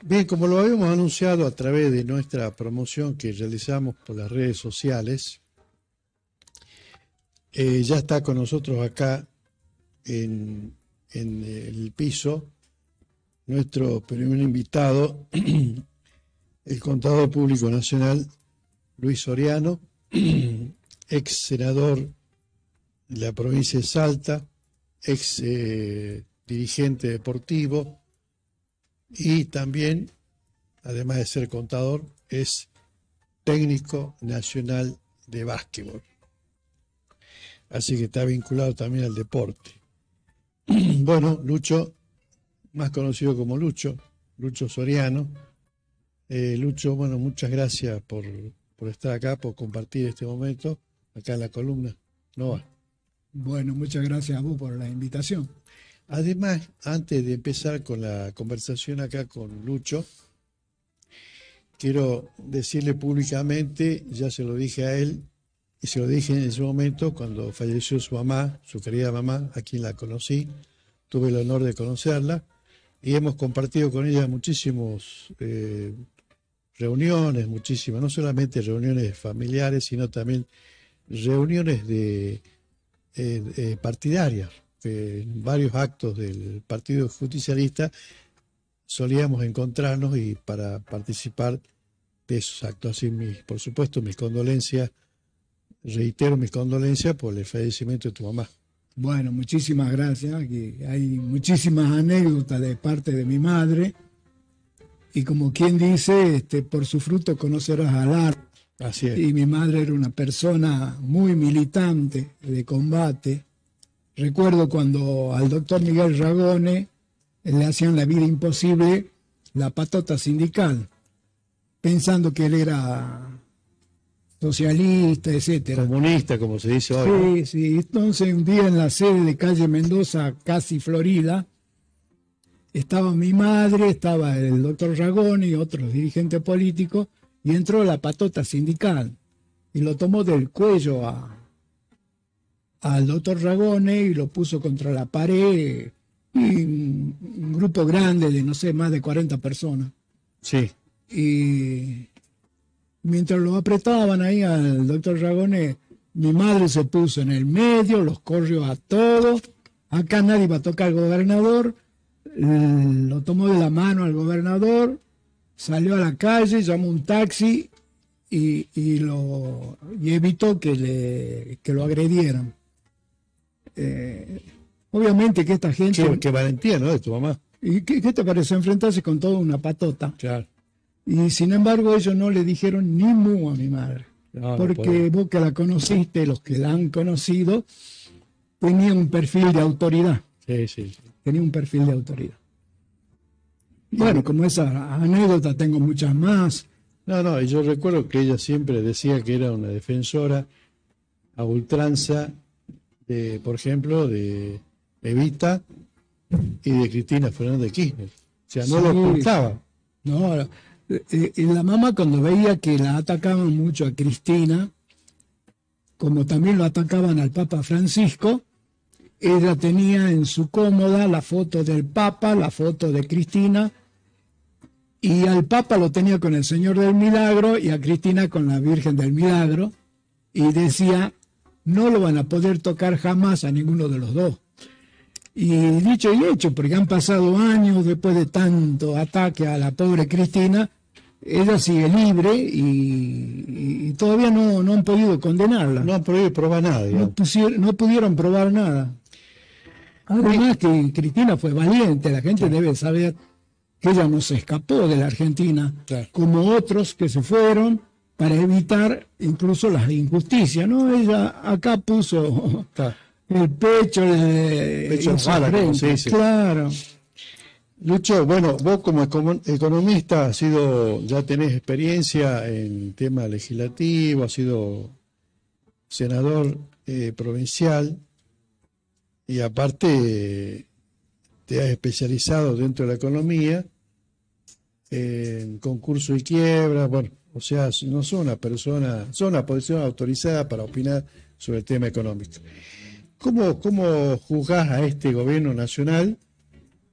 Bien, como lo habíamos anunciado a través de nuestra promoción que realizamos por las redes sociales, ya está con nosotros acá en el piso nuestro primer invitado, el contador público nacional Luis Soriano, ex senador de la provincia de Salta, ex dirigente deportivo y también, además de ser contador, es técnico nacional de básquetbol. Así que está vinculado también al deporte. Bueno, Lucho, más conocido como Lucho Soriano. Lucho, bueno, muchas gracias por estar acá, por compartir este momento acá en la columna Nova. Bueno, muchas gracias a vos por la invitación. Además, antes de empezar con la conversación acá con Lucho, quiero decirle públicamente, ya se lo dije a él, y se lo dije en ese momento cuando falleció su mamá, su querida mamá, a quien la conocí, tuve el honor de conocerla, y hemos compartido con ella muchísimas reuniones, muchísimas, no solamente reuniones familiares, sino también reuniones partidarias. En varios actos del Partido Justicialista solíamos encontrarnos y para participar de esos actos. Así, por supuesto, mis condolencias, reitero mis condolencias por el fallecimiento de tu mamá. Bueno, muchísimas gracias. Aquí hay muchísimas anécdotas de parte de mi madre. Y como quien dice, por su fruto conocerás al árbol. Así es. Y mi madre era una persona muy militante de combate. Recuerdo cuando al doctor Miguel Ragone le hacían la vida imposible la patota sindical, pensando que él era socialista, etcétera. Comunista, como se dice hoy. Sí, sí. Entonces un día en la sede de calle Mendoza, casi Florida, estaba mi madre, estaba el doctor Ragone y otros dirigentes políticos, y entró la patota sindical y lo tomó del cuello al doctor Ragone y lo puso contra la pared, y un grupo grande de, no sé, más de 40 personas. Sí. Y mientras lo apretaban ahí al doctor Ragone, mi madre se puso en el medio, los corrió a todos. Acá nadie va a tocar al gobernador, lo tomó de la mano al gobernador, salió a la calle, llamó un taxi y evitó que lo agredieran. Obviamente que esta gente... Qué valentía, ¿no?, de tu mamá. ¿Y qué te parece enfrentarse con toda una patota? Claro. Y sin embargo ellos no le dijeron ni mu a mi madre. No, porque vos que la conociste, los que la han conocido, tenía un perfil de autoridad. Sí, sí. Tenía un perfil de autoridad. Bueno, como esa anécdota tengo muchas más. No, y yo recuerdo que ella siempre decía que era una defensora a ultranza de, por ejemplo, de Evita y de Cristina Fernández de Kirchner. O sea, no lo ocultaba. No, la mamá cuando veía que la atacaban mucho a Cristina, como también lo atacaban al Papa Francisco, ella tenía en su cómoda la foto del Papa, la foto de Cristina, y al Papa lo tenía con el Señor del Milagro y a Cristina con la Virgen del Milagro, y decía, no lo van a poder tocar jamás a ninguno de los dos. Y dicho y hecho, porque han pasado años después de tanto ataque a la pobre Cristina, ella sigue libre y todavía no han podido condenarla. No han podido probar nada. No pudieron probar nada. Además que Cristina fue valiente, la gente debe saber que ella no se escapó de la Argentina, como otros que se fueron para evitar incluso las injusticias, ¿no? Ella acá puso el pecho bala, sí. Claro. Lucho, bueno, vos como economista ya tenés experiencia en tema legislativo, has sido senador provincial y aparte te has especializado dentro de la economía en concurso y quiebra, bueno, o sea, no sos una persona, sos una posición autorizada para opinar sobre el tema económico. ¿Cómo juzgás a este gobierno nacional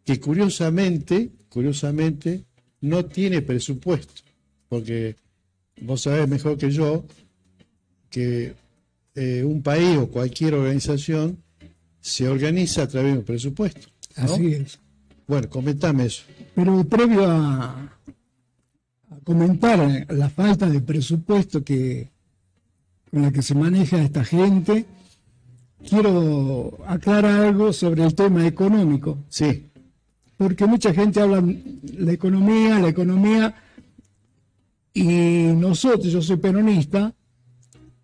que curiosamente no tiene presupuesto, porque vos sabés mejor que yo que un país o cualquier organización se organiza a través de un presupuesto, ¿no? Así es. Bueno, comentame eso. Pero previo a comentar la falta de presupuesto con la que se maneja esta gente, quiero aclarar algo sobre el tema económico. Sí. Porque mucha gente habla la economía, y nosotros, yo soy peronista,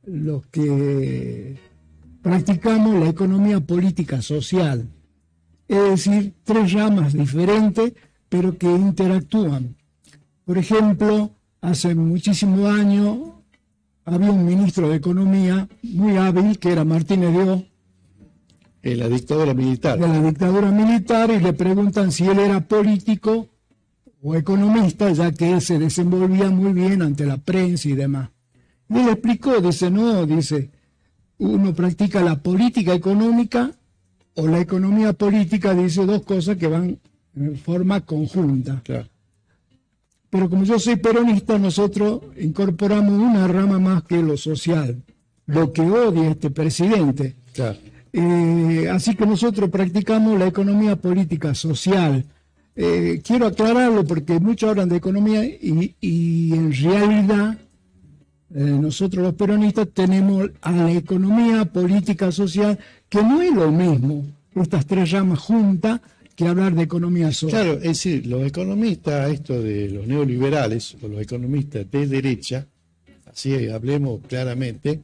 los que practicamos la economía política social, es decir, tres ramas diferentes, pero que interactúan. Por ejemplo, hace muchísimos años había un ministro de Economía muy hábil, que era Martínez de O, En la dictadura militar. de la dictadura militar, y le preguntan si él era político o economista, ya que él se desenvolvía muy bien ante la prensa y demás. Y él explicó, dice, no, dice, uno practica la política económica o la economía política, dice, dos cosas que van en forma conjunta. Claro. Pero como yo soy peronista, nosotros incorporamos una rama más que lo social, lo que odia este presidente. Claro. Así que nosotros practicamos la economía política social. Quiero aclararlo porque muchos hablan de economía y en realidad nosotros los peronistas tenemos a la economía política social, que no es lo mismo, estas tres ramas juntas, que hablar de economía social. Claro, es decir, los economistas, esto de los neoliberales, o los economistas de derecha, así hablemos claramente,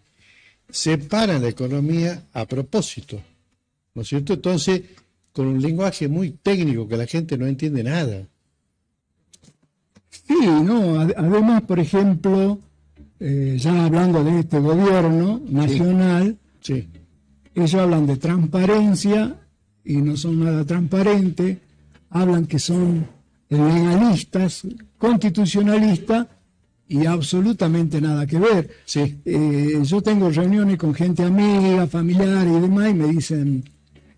separan la economía a propósito, ¿no es cierto? Entonces, con un lenguaje muy técnico que la gente no entiende nada. Sí, no, además, por ejemplo, ya hablando de este gobierno nacional, Sí. ellos hablan de transparencia y no son nada transparentes, hablan que son legalistas, constitucionalistas, y absolutamente nada que ver. Sí. Yo tengo reuniones con gente amiga, familiar y demás, y me dicen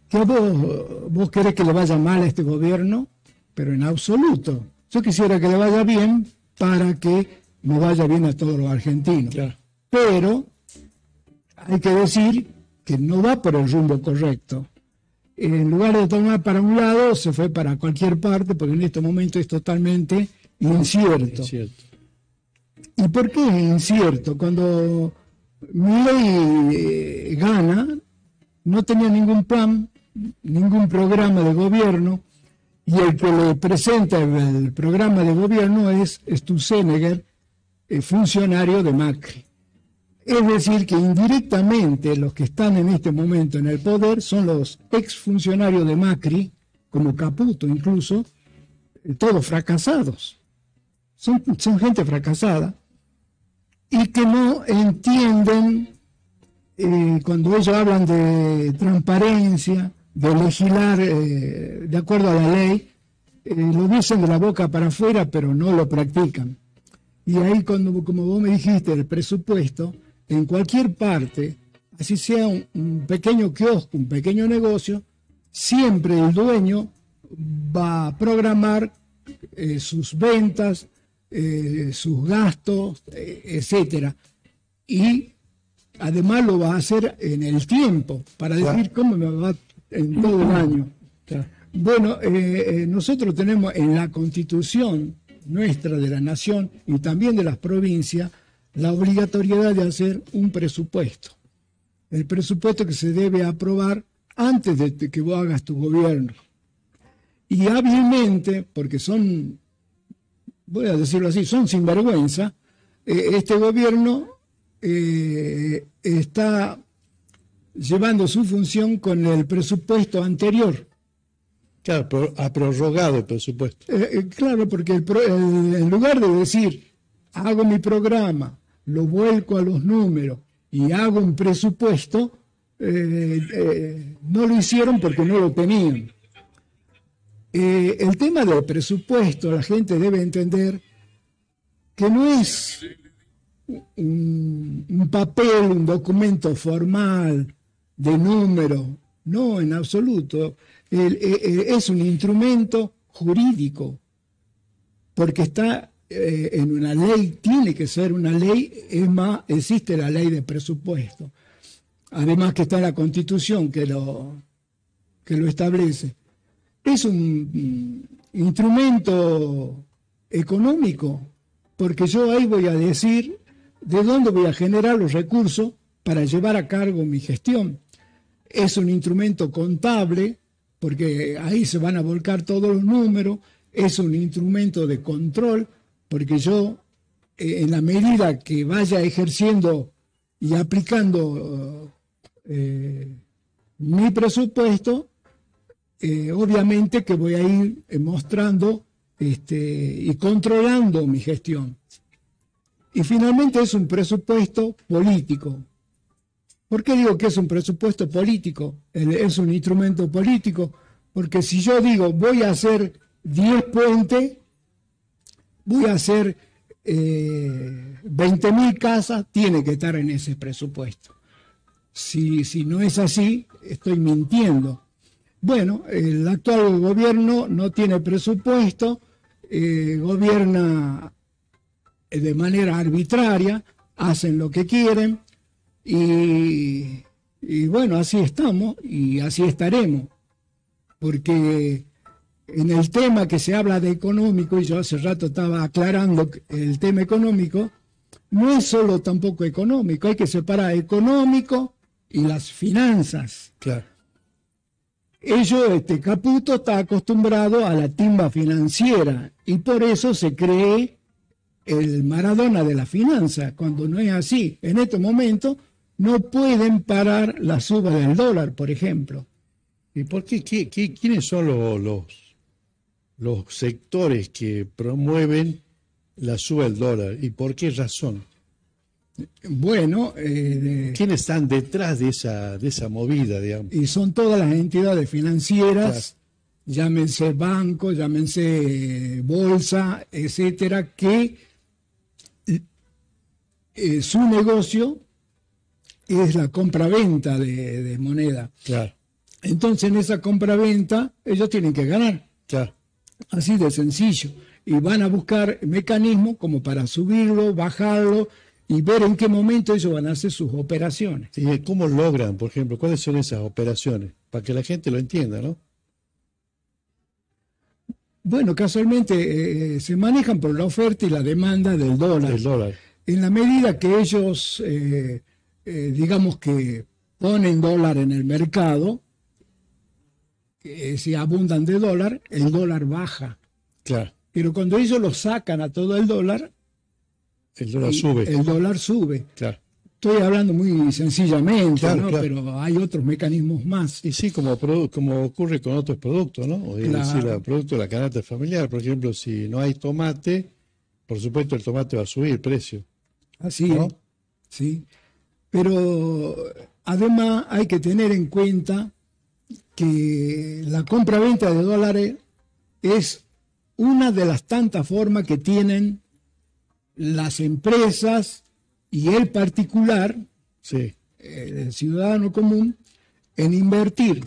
que vos querés que le vaya mal a este gobierno, pero en absoluto. Yo quisiera que le vaya bien para que nos vaya bien a todos los argentinos. Claro. Pero hay que decir que no va por el rumbo correcto. En lugar de tomar para un lado, se fue para cualquier parte, porque en este momento es totalmente incierto. Es cierto. ¿Y por qué es incierto? Cuando Milei gana, no tenía ningún plan, ningún programa de gobierno, y el que le presenta el programa de gobierno es Sturzenegger, funcionario de Macri. Es decir, que indirectamente los que están en este momento en el poder son los exfuncionarios de Macri, como Caputo incluso, todos fracasados. Son gente fracasada y que no entienden, cuando ellos hablan de transparencia, de legislar de acuerdo a la ley, lo dicen de la boca para afuera, pero no lo practican. Y ahí, como vos me dijiste, el presupuesto, en cualquier parte, así sea un pequeño kiosco, un pequeño negocio, siempre el dueño va a programar sus ventas, sus gastos, etcétera. Y además lo va a hacer en el tiempo, para decir cómo me va en todo el año. Bueno, nosotros tenemos en la Constitución nuestra de la Nación y también de las provincias la obligatoriedad de hacer un presupuesto. El presupuesto que se debe aprobar antes de que vos hagas tu gobierno. Y hábilmente, porque son, voy a decirlo así, son sinvergüenza, este gobierno está llevando su función con el presupuesto anterior. Claro, ha prorrogado el presupuesto. Claro, porque en lugar de decir, hago mi programa, lo vuelco a los números y hago un presupuesto, no lo hicieron porque no lo tenían. El tema del presupuesto, la gente debe entender que no es un papel, un documento formal de número, no, en absoluto. Es un instrumento jurídico. porque está en una ley, tiene que ser una ley, es más, existe la ley de presupuesto. Además que está en la Constitución que lo establece. Es un instrumento económico, porque yo ahí voy a decir de dónde voy a generar los recursos para llevar a cargo mi gestión. Es un instrumento contable, porque ahí se van a volcar todos los números. Es un instrumento de control, porque yo, en la medida que vaya ejerciendo y aplicando mi presupuesto, obviamente que voy a ir mostrando y controlando mi gestión. Y finalmente es un presupuesto político. ¿Por qué digo que es un presupuesto político? Es un instrumento político, porque si yo digo voy a hacer 10 puentes, voy a hacer 20.000 casas, tiene que estar en ese presupuesto. Si no es así, estoy mintiendo. Bueno, el actual gobierno no tiene presupuesto, gobierna de manera arbitraria, hacen lo que quieren y bueno, así estamos y así estaremos. Porque en el tema que se habla de económico, y yo hace rato estaba aclarando el tema económico, no es solo tampoco económico, hay que separar económico y las finanzas. Claro. Caputo está acostumbrado a la timba financiera y por eso se cree el Maradona de la finanza, cuando no es así. En este momento no pueden parar la suba del dólar, por ejemplo. ¿Y por qué? ¿Quiénes son los sectores que promueven la suba del dólar? ¿Y por qué razón? Bueno, ¿quiénes están detrás de esa movida, digamos? Y son todas las entidades financieras, claro, llámense banco, llámense bolsa, etcétera, que su negocio es la compra-venta de moneda. Claro. Entonces, en esa compra-venta, ellos tienen que ganar. Claro. Así de sencillo. Y van a buscar mecanismos como para subirlo, bajarlo, y ver en qué momento ellos van a hacer sus operaciones. ¿Y cómo logran, por ejemplo, cuáles son esas operaciones? Para que la gente lo entienda, ¿no? Bueno, casualmente se manejan por la oferta y la demanda del dólar. El dólar. En la medida que ellos, digamos que ponen dólar en el mercado, si abundan de dólar, el dólar baja. Claro. Pero cuando ellos lo sacan a todo el dólar sube. El dólar sube. Claro. Estoy hablando muy sencillamente, claro, ¿no? Claro. Pero hay otros mecanismos más. Y sí, como ocurre con otros productos, ¿no? Es decir, el producto de la canasta familiar, por ejemplo, si no hay tomate, por supuesto el tomate va a subir el precio. Así, ¿no? Sí. Pero además hay que tener en cuenta que la compra-venta de dólares es una de las tantas formas que tienen las empresas y el particular, sí, el ciudadano común, en invertir.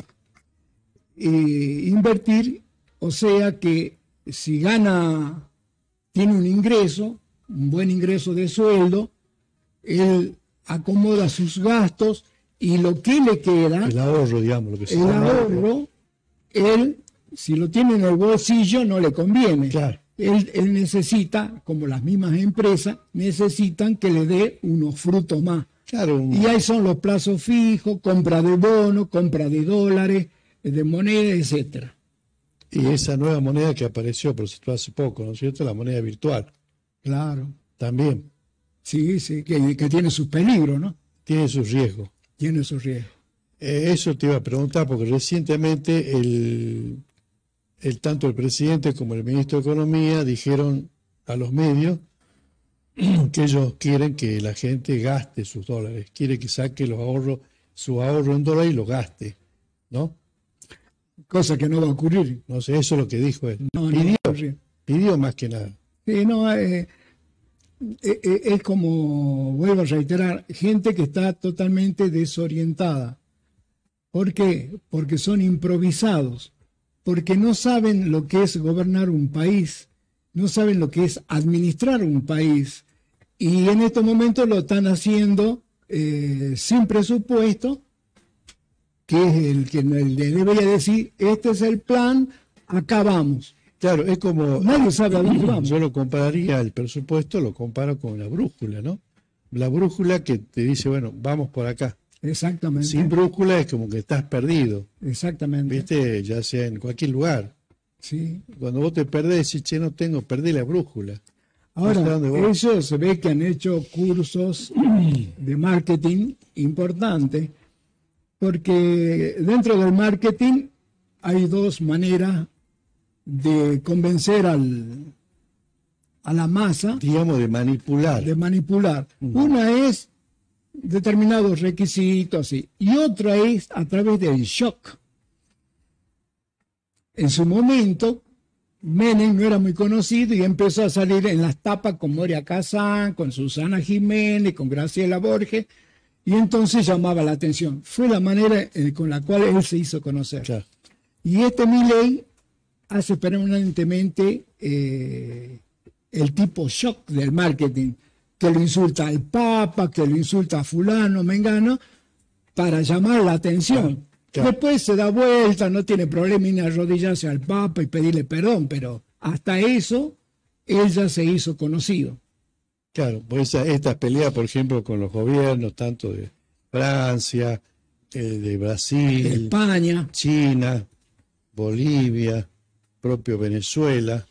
Invertir, o sea que si tiene un buen ingreso de sueldo, él acomoda sus gastos y lo que le queda, el ahorro, digamos, lo que se el llama ahorro, él, si lo tiene en el bolsillo, no le conviene. Claro. Él necesita, como las mismas empresas, necesitan que le dé unos frutos más. Claro. Y ahí son los plazos fijos, compra de bonos, compra de dólares, de monedas, etcétera. Y esa nueva moneda que apareció, por cierto, hace poco, ¿no es cierto? La moneda virtual. Claro. También. Sí, que tiene sus peligros, ¿no? Tiene sus riesgos. Tiene sus riesgos. Eso te iba a preguntar, porque recientemente tanto el presidente como el ministro de Economía dijeron a los medios que ellos quieren que la gente gaste sus dólares, quiere que saque su ahorro en dólares y lo gaste, ¿no? Cosa que no va a ocurrir. No sé, eso es lo que dijo él. No va a ocurrir. Pidió más que nada. Sí, no, es como, vuelvo a reiterar, gente que está totalmente desorientada. ¿Por qué? Porque son improvisados, porque no saben lo que es gobernar un país no saben lo que es administrar un país. Y en estos momentos lo están haciendo sin presupuesto, que es el que le debería decir, este es el plan, acá vamos. Claro, es como... Nadie sabe a dónde vamos. Yo lo compararía, el presupuesto lo comparo con la brújula, ¿no? La brújula que te dice, bueno, vamos por acá. Exactamente. Sin brújula es como que estás perdido. Exactamente. ¿Viste? Ya sea en cualquier lugar. Sí. Cuando vos te perdés, decís, che, no tengo, perdí la brújula. Ahora, No sé dónde voy. ellos se ve que han hecho cursos de marketing importantes, porque dentro del marketing hay dos maneras de convencer a la masa, Digamos, de manipular. de manipular. Una es determinados requisitos, así, y otra es a través del shock. En su momento, Menem no era muy conocido y empezó a salir en las tapas con Moria Kazán, con Susana Jiménez, con Graciela Borges, y entonces llamaba la atención. Fue la manera con la cual él se hizo conocer. Claro. Y Milei hace permanentemente el tipo shock del marketing, que lo insulta al Papa, que lo insulta a fulano, mengano, para llamar la atención. Claro. Después se da vuelta, no tiene problema en arrodillarse al Papa y pedirle perdón, pero hasta eso él ya se hizo conocido. Claro, pues estas peleas, por ejemplo, con los gobiernos, tanto de Francia, de Brasil, De España, China, Bolivia, propio Venezuela,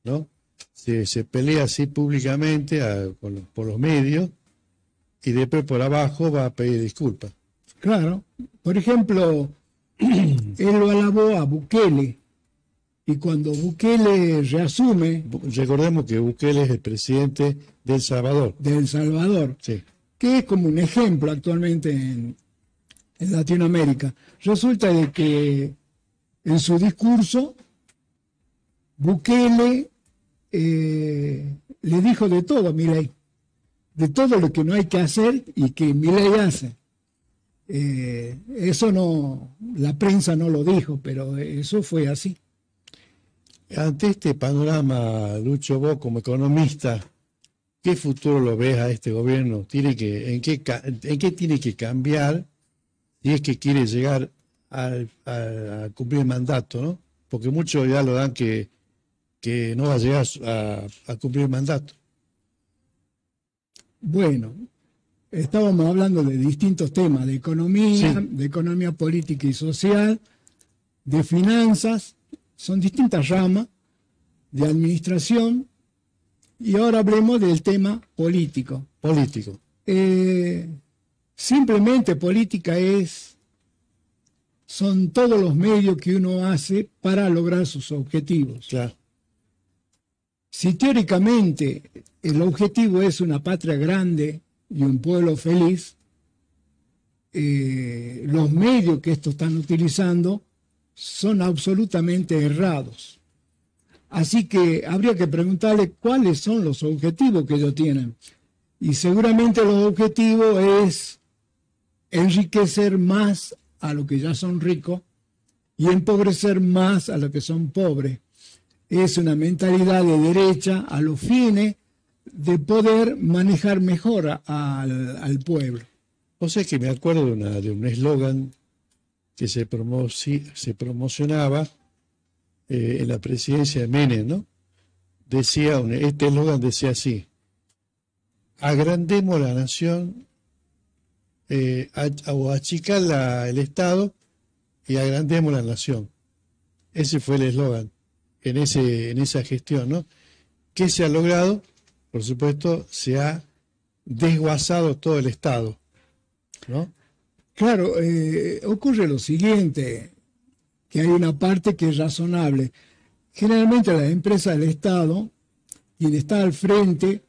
¿no? Se pelea así públicamente por los medios y después por abajo va a pedir disculpas. claro. Por ejemplo, él lo alabó a Bukele, y cuando Bukele reasume Recordemos que Bukele es el presidente de El Salvador. de El Salvador, Sí, que es como un ejemplo actualmente en Latinoamérica, resulta de que en su discurso Bukele le dijo de todo a Milei, de todo lo que no hay que hacer y que Milei hace. Eso no, la prensa no lo dijo, pero eso fue así. ante este panorama, Lucho, vos como economista, ¿qué futuro lo ves a este gobierno? ¿En qué tiene que cambiar si es que quiere llegar a cumplir el mandato, ¿no? Porque muchos ya lo dan que no va a llegar a cumplir el mandato. Bueno, estábamos hablando de distintos temas, de economía, Sí. de economía política y social, de finanzas, son distintas ramas, de administración, y ahora hablemos del tema político. Político. Simplemente política son todos los medios que uno hace para lograr sus objetivos. Claro. Si teóricamente el objetivo es una patria grande y un pueblo feliz, los medios que estos están utilizando son absolutamente errados. Así que habría que preguntarle cuáles son los objetivos que ellos tienen. Y seguramente los objetivos es enriquecer más a los que ya son ricos y empobrecer más a los que son pobres. Es una mentalidad de derecha a los fines de poder manejar mejor al pueblo. O sea que me acuerdo de un eslogan que se promocionaba en la presidencia de Menem, ¿no? Este eslogan decía así: agrandemos la nación, o achicar el Estado y agrandemos la nación. Ese fue el eslogan en esa gestión, ¿no? ¿Qué se ha logrado? Por supuesto, se ha desguazado todo el Estado, ¿no? Claro, ocurre lo siguiente, que hay una parte que es razonable. Generalmente las empresas del Estado, quien está al frente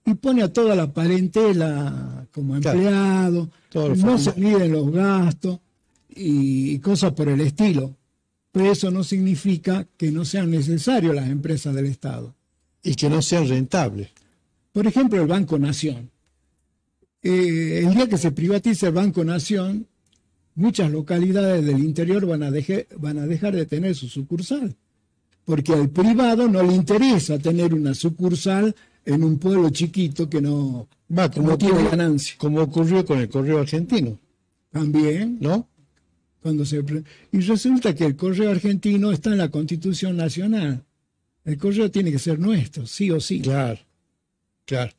y pone a toda la parentela como empleado, no se miden los gastos y cosas por el estilo. Pero eso no significa que no sean necesarias las empresas del Estado. Y que no sean rentables. Por ejemplo, el Banco Nación. El día que se privatice el Banco Nación, muchas localidades del interior van a dejar de tener su sucursal. porque al privado no le interesa tener una sucursal en un pueblo chiquito que no, no tiene ganancia. Como ocurrió con el Correo Argentino. También, ¿No? Y resulta que el Correo Argentino está en la Constitución Nacional. El correo tiene que ser nuestro, sí o sí. Claro, claro.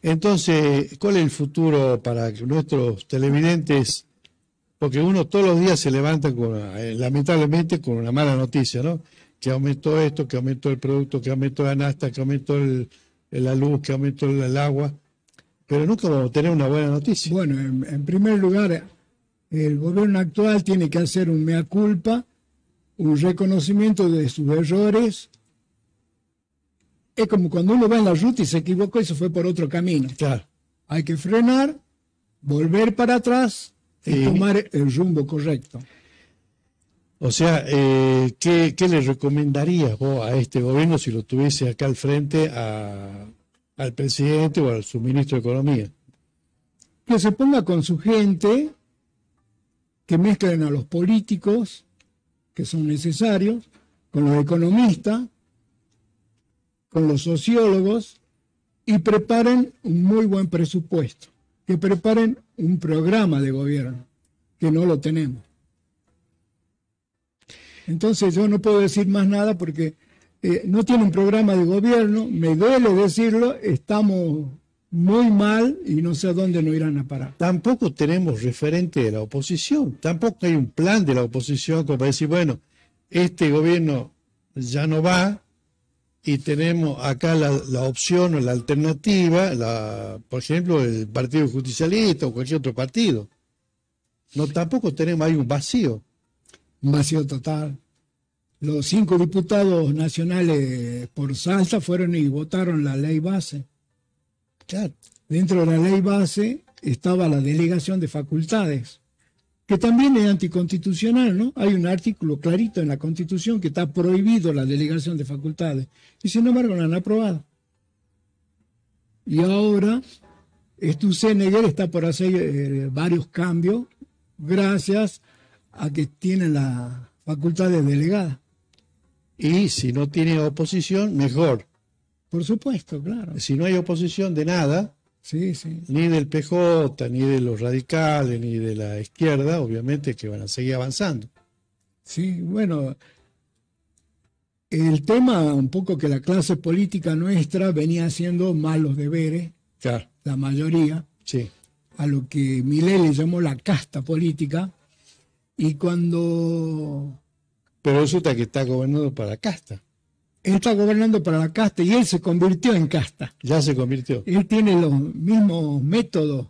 Entonces, ¿cuál es el futuro para nuestros televidentes? Porque uno todos los días se levanta, lamentablemente, con una mala noticia, ¿no? Que aumentó esto, que aumentó el producto, que aumentó la nafta, que aumentó la luz, que aumentó el agua. Pero nunca vamos a tener una buena noticia. Bueno, en primer lugar, el gobierno actual tiene que hacer un mea culpa, un reconocimiento de sus errores. Es como cuando uno va en la ruta y se equivocó y se fue por otro camino. Claro. Hay que frenar, volver para atrás y tomar el rumbo correcto. O sea, ¿qué le recomendarías vos a este gobierno si lo tuviese acá al frente al presidente o al su ministro de Economía? Que se ponga con su gente, que mezclen a los políticos, que son necesarios, con los economistas, con los sociólogos, y preparen un muy buen presupuesto, que preparen un programa de gobierno, que no lo tenemos. Entonces yo no puedo decir más nada porque no tiene un programa de gobierno, me duele decirlo, estamos muy mal y no sé a dónde nos irán a parar. Tampoco tenemos referente de la oposición, tampoco hay un plan de la oposición como para decir, bueno, este gobierno ya no va y tenemos acá la opción o la alternativa, por ejemplo, el Partido Justicialista o cualquier otro partido. No, tampoco tenemos, hay un vacío. Un vacío total. Los 5 diputados nacionales por Salta fueron y votaron la ley base. Claro. Dentro de la ley base estaba la delegación de facultades, que también es anticonstitucional, ¿no? Hay un artículo clarito en la Constitución que está prohibido la delegación de facultades, y sin embargo la han aprobado. Y ahora Sturzenegger está por hacer varios cambios gracias a que tienen la facultad de delegada. Y si no tiene oposición, mejor. Por supuesto, claro. Si no hay oposición de nada, sí, sí, ni del PJ, ni de los radicales, ni de la izquierda, obviamente que van a seguir avanzando. Sí, bueno, el tema un poco que la clase política nuestra venía haciendo malos deberes, claro, la mayoría, sí, a lo que Milei le llamó la casta política, y cuando... Pero resulta que está gobernando para la casta. Él está gobernando para la casta y él se convirtió en casta. Ya se convirtió. Él tiene los mismos métodos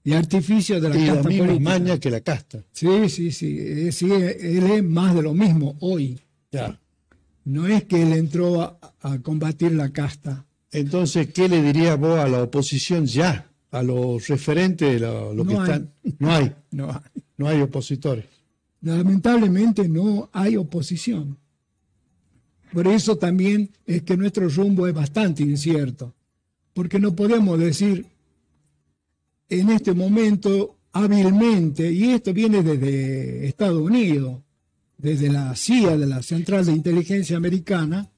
y artificios de la casta política. Y la misma maña que la casta. Sí, sí, sí. Sí, él es más de lo mismo hoy. Ya. No es que él entró a combatir la casta. Entonces, ¿qué le dirías vos a la oposición ya? A los referentes de lo no que hay. están. No hay. No hay. No hay opositores. Lamentablemente no hay oposición. Por eso también es que nuestro rumbo es bastante incierto, porque no podemos decir en este momento hábilmente, y esto viene desde Estados Unidos, desde la CIA, de la Central de Inteligencia Americana,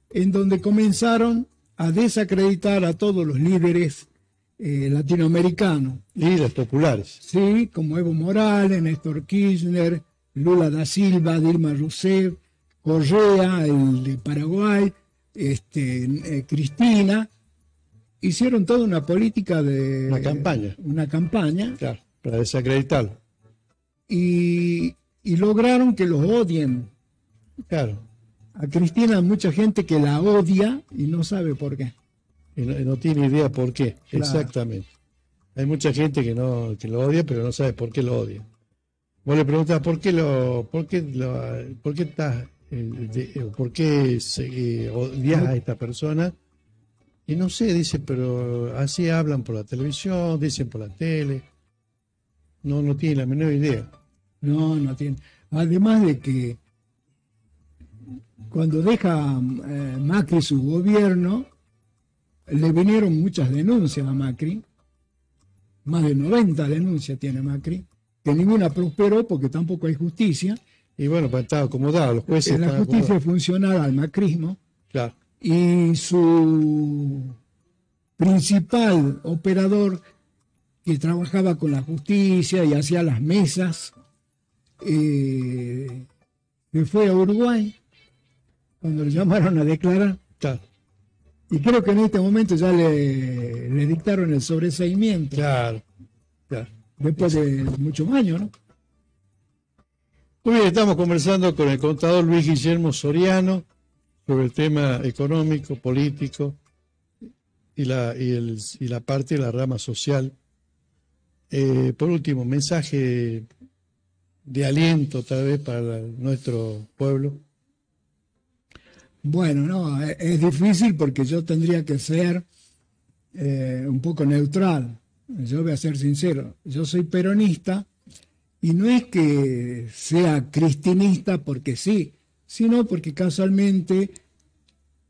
en donde comenzaron a desacreditar a todos los líderes latinoamericanos. Líderes populares. Sí, como Evo Morales, Néstor Kirchner, Lula da Silva, Dilma Rousseff, Correa, el de Paraguay, Cristina, hicieron toda una política de... Una campaña. Claro, para desacreditarlo. Y lograron que los odien. Claro. A Cristina hay mucha gente que la odia y no sabe por qué. Y no tiene idea por qué, claro. Exactamente. Hay mucha gente que lo odia, pero no sabe por qué lo odia. Vos le preguntás, ¿por qué odias a esta persona? Y no sé, dice, pero así hablan por la televisión, dicen por la tele. No tiene la menor idea. No tiene. Además de que cuando deja Macri su gobierno, le vinieron muchas denuncias a Macri. Más de 90 denuncias tiene Macri, que ninguna prosperó porque tampoco hay justicia. Y bueno, pues estaba acomodado, los jueces La estaban justicia acomodados. funcional al macrismo, Claro, y su principal operador que trabajaba con la justicia y hacía las mesas, se fue a Uruguay cuando le llamaron a declarar. claro, Y creo que en este momento ya le dictaron el sobreseimiento, claro, claro. después de muchos años, ¿no? Muy bien, estamos conversando con el contador Luis Guillermo Soriano sobre el tema económico, político y la parte de la rama social. Por último, mensaje de aliento tal vez para nuestro pueblo. Bueno, no, es difícil porque yo tendría que ser un poco neutral. Yo voy a ser sincero, yo soy peronista y no es que sea cristinista porque sí, sino porque casualmente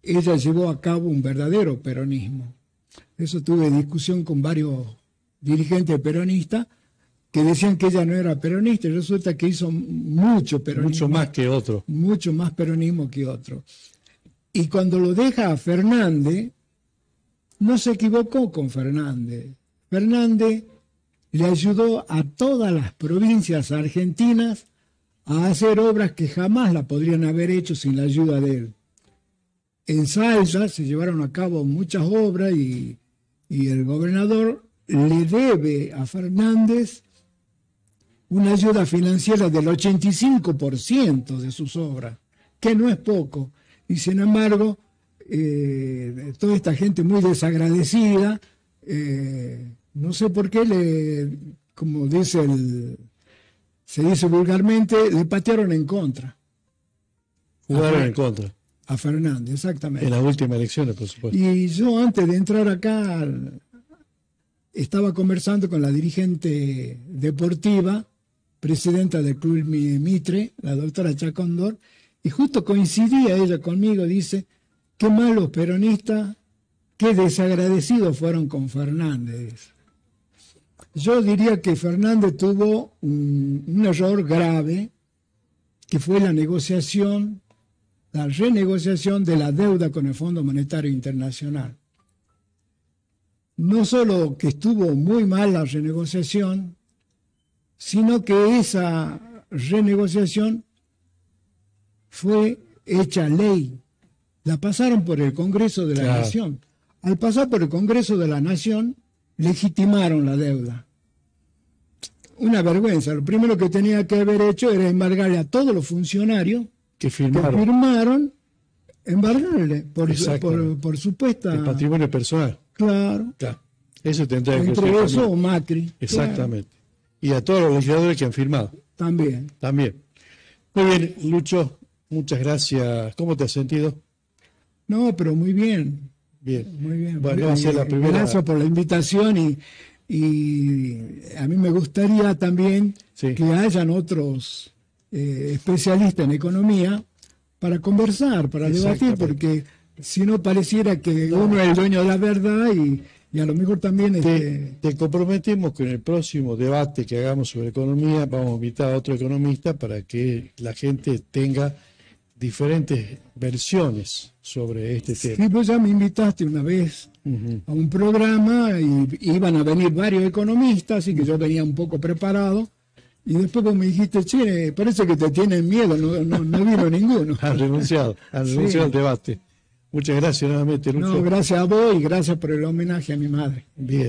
ella llevó a cabo un verdadero peronismo. Eso tuve discusión con varios dirigentes peronistas que decían que ella no era peronista y resulta que hizo mucho peronismo. Mucho más que otro. Mucho más peronismo que otro. Y cuando lo deja a Fernández, no se equivocó con Fernández. Fernández le ayudó a todas las provincias argentinas a hacer obras que jamás la podrían haber hecho sin la ayuda de él. En Salta se llevaron a cabo muchas obras y el gobernador le debe a Fernández una ayuda financiera del 85% de sus obras, que no es poco. Y sin embargo, toda esta gente muy desagradecida, no sé por qué, como se dice vulgarmente, le patearon en contra. Jugaron en contra. A Fernández, exactamente. En las últimas elecciones, por supuesto. Y yo antes de entrar acá estaba conversando con la dirigente deportiva, presidenta del Club Mitre, la doctora Chacondor, y justo coincidía ella conmigo, dice, qué malos peronistas, qué desagradecidos fueron con Fernández. Yo diría que Fernández tuvo un error grave, que fue la renegociación de la deuda con el Fondo Monetario Internacional. No solo que estuvo muy mal la renegociación, sino que esa renegociación fue hecha ley. La pasaron por el Congreso de la Nación. Al pasar por el Congreso de la Nación, legitimaron la deuda. Una vergüenza. Lo primero que tenía que haber hecho era embargarle a todos los funcionarios que firmaron, embargarle por supuesta... el patrimonio personal. Claro. Eso tendría que ser. Entre eso o Macri. Exactamente. Claro. Y a todos los legisladores que han firmado. También. Muy bien, Lucho, muchas gracias. ¿Cómo te has sentido? No, pero muy bien. Bien. Muy bien. Bueno, va a ser la primera. Gracias por la invitación y a mí me gustaría también que hayan otros especialistas en economía para conversar, para debatir, porque si no pareciera que uno es el dueño de la verdad y a lo mejor también... Te comprometemos que en el próximo debate que hagamos sobre economía vamos a invitar a otro economista para que la gente tenga diferentes versiones sobre este tema. Sí, pues ya me invitaste una vez a un programa y iban a venir varios economistas, así que yo venía un poco preparado. Y después vos me dijiste, che, parece que te tienen miedo, no vino ninguno. Han renunciado al debate. Muchas gracias nuevamente, Lucho. No, gracias a vos y gracias por el homenaje a mi madre. Bien.